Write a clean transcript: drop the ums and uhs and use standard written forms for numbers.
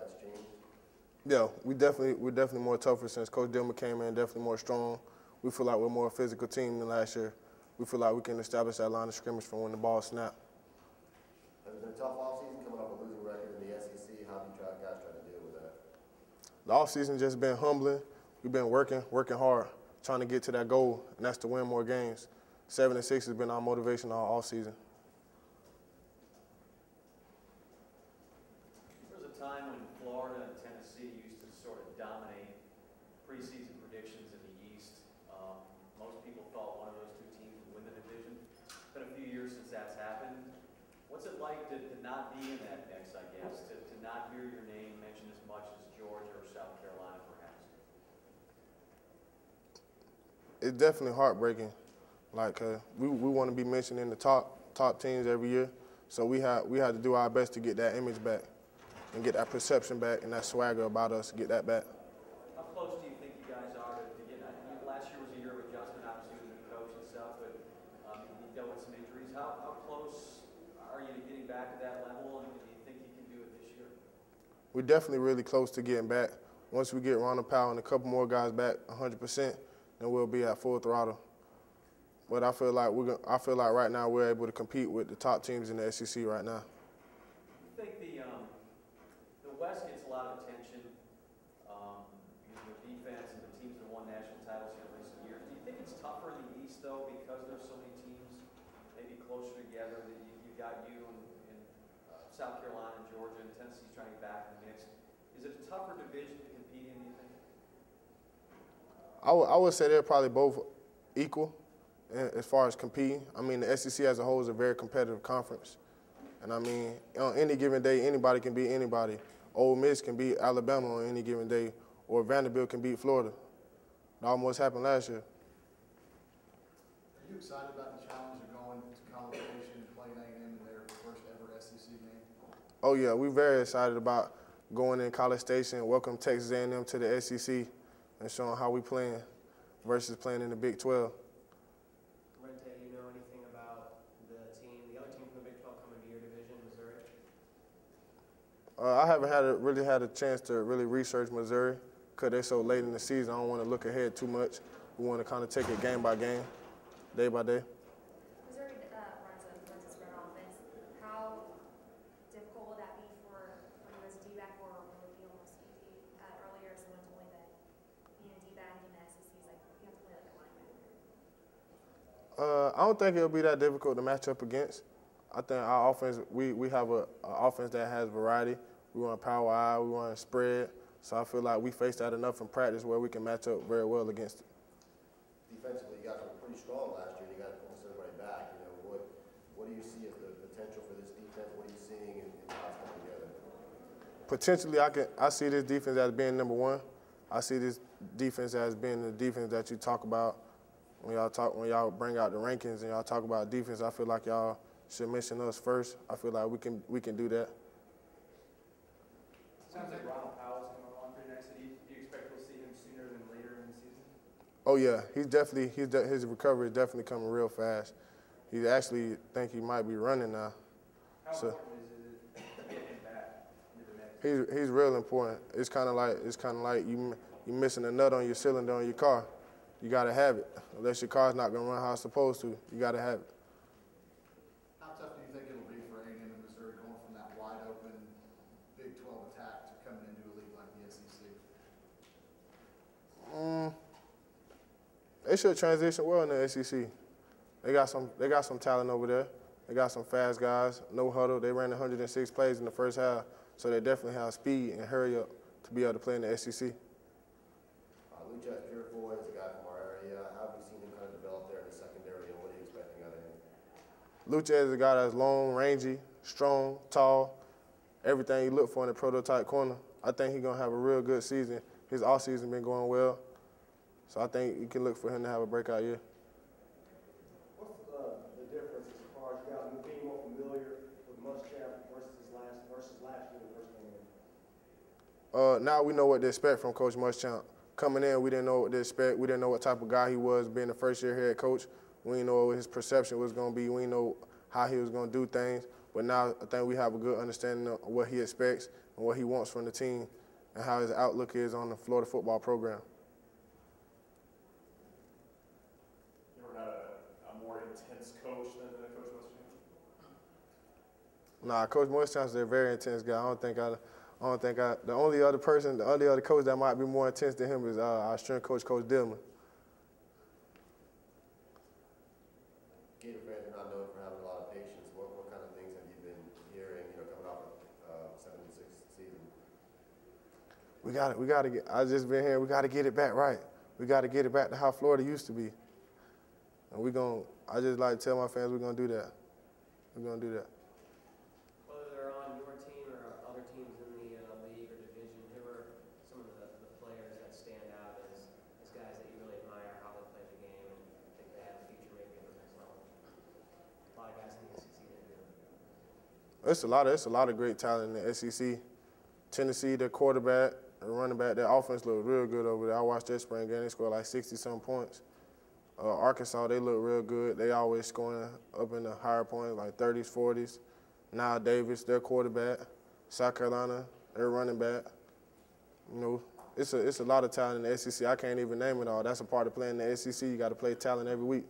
that's changed? Yeah, we're definitely more tougher since Coach Dillman came in, definitely more strong. We feel like we're a more physical team than last year. We feel like we can establish that line of scrimmage from when the ball snapped. Has it been a tough offseason coming off a losing record in the SEC? How have you guys tried to deal with that? The offseason just been humbling. We've been working hard, trying to get to that goal, and that's to win more games. 7-6 has been our motivation all offseason. There was a time when Florida and Tennessee used to sort of dominate preseason predictions in the East. Most people thought one of those two teams would win the division. It's been a few years since that's happened. What's it like to not be in that mix, I guess, to not hear your name mentioned as much as Georgia or South Carolina, perhaps? It's definitely heartbreaking. Like we want to be mentioned in the top teams every year, so we had to do our best to get that image back and get that perception back and that swagger about us, get that back. How close do you think you guys are to get that? Last year was a year of adjustment, obviously with the new coach and stuff, but you dealt with some injuries. How close are you to getting back to that level, and do you think you can do it this year? We're definitely really close to getting back. Once we get Ronald Powell and a couple more guys back 100%, then we'll be at full throttle. But I feel like right now we're able to compete with the top teams in the SEC right now. I think the West gets a lot of attention. The defense and the teams that won national titles here in recent years. Do you think it's tougher in the East though, because there's so many teams maybe closer together? That you've got you and South Carolina and Georgia and Tennessee's trying to get back in the mix. Is it a tougher division to compete in? Do you think? I would say they're probably both equal as far as competing. I mean, the SEC as a whole is a very competitive conference. And I mean, on any given day, anybody can beat anybody. Ole Miss can beat Alabama on any given day, or Vanderbilt can beat Florida. It almost happened last year. Are you excited about the challenge of going to College Station and playing A&M in their first ever SEC game? Oh yeah, we're very excited about going in College Station, welcome Texas A&M to the SEC, and showing how we playing versus playing in the Big 12. Lerentee, you know anything about the other team from the Big 12 coming to your division, Missouri? I haven't really had a chance to really research Missouri because they're so late in the season. I don't want to look ahead too much. We want to kind of take it game by game, day by day. Missouri runs a spread offense. How difficult will that be for you as a D-back, or will it be almost easy? Earlier, someone told me that being a D-back in the SEC is like you have to play like a linebacker. I don't think it'll be that difficult to match up against. I think our offense, we have an offense that has variety. We want power eye, we want to spread. So I feel like we faced that enough in practice where we can match up very well against it. Defensively, you guys were pretty strong last year. You got almost everybody back. You know, what do you see as the potential for this defense? What are you seeing in how it's coming together? Potentially, I see this defense as being number one. I see this defense as being the defense that you talk about when y'all bring out the rankings and y'all talk about defense. I feel like y'all should mention us first. I feel like we can do that. Sounds like Ronald Powell's coming along pretty nicely. Do you expect we'll see him sooner than later in the season? Oh yeah, his recovery is definitely coming real fast. He actually think he might be running now. How important is it to get him back into the mix? He's real important. It's kind of like you missing a nut on your cylinder on your car. You gotta have it. Unless your car's not gonna run how it's supposed to, you gotta have it. How tough do you think it'll be for A&M and Missouri going from that wide open Big 12 attack to coming into a league like the SEC? They should transition well in the SEC. They got some talent over there. They got some fast guys, no huddle. They ran 106 plays in the first half, so they definitely have speed and hurry up to be able to play in the SEC. Lucas Purefoy is a guy from our area. How have you seen him kind of develop there in the secondary, and what are you expecting out of him? Lucas is a guy that's long, rangy, strong, tall, everything you look for in a prototype corner. I think he's going to have a real good season. His offseason been going well, so I think you can look for him to have a breakout year. What's the difference as far as you guys being more familiar with Muschamp versus last year, the first game? Now we know what to expect from Coach Muschamp. Coming in, we didn't know what to expect. We didn't know what type of guy he was, being the first-year head coach. We didn't know what his perception was going to be. We didn't know how he was going to do things. But now I think we have a good understanding of what he expects and what he wants from the team and how his outlook is on the Florida football program. You ever had a more intense coach than Coach Muschamp? Nah, Coach Muschamp is a very intense guy. The only other coach that might be more intense than him is our strength coach, Coach Dillman. Gator fans are not known for having a lot of patience. What kind of things have you been hearing, coming off of 76th season? I just been here, we got to get it back right. We got to get it back to how Florida used to be. And I just like to tell my fans we're going to do that. We're going to do that. Whether they're on your team or other teams in the league or division, who are some of the players that stand out as guys that you really admire how they play the game and think they have a future maybe at the next level? A lot of guys in the SEC that do. It's a lot of great talent in the SEC. Tennessee, their quarterback, their running back, their offense looked real good over there. I watched their spring game. They scored like 60-some points. Arkansas, they look real good. They always scoring up in the higher points, like 30s, 40s. Now Davis, their quarterback. South Carolina, their running back. It's a lot of talent in the SEC. I can't even name it all. That's a part of playing in the SEC. You got to play talent every week.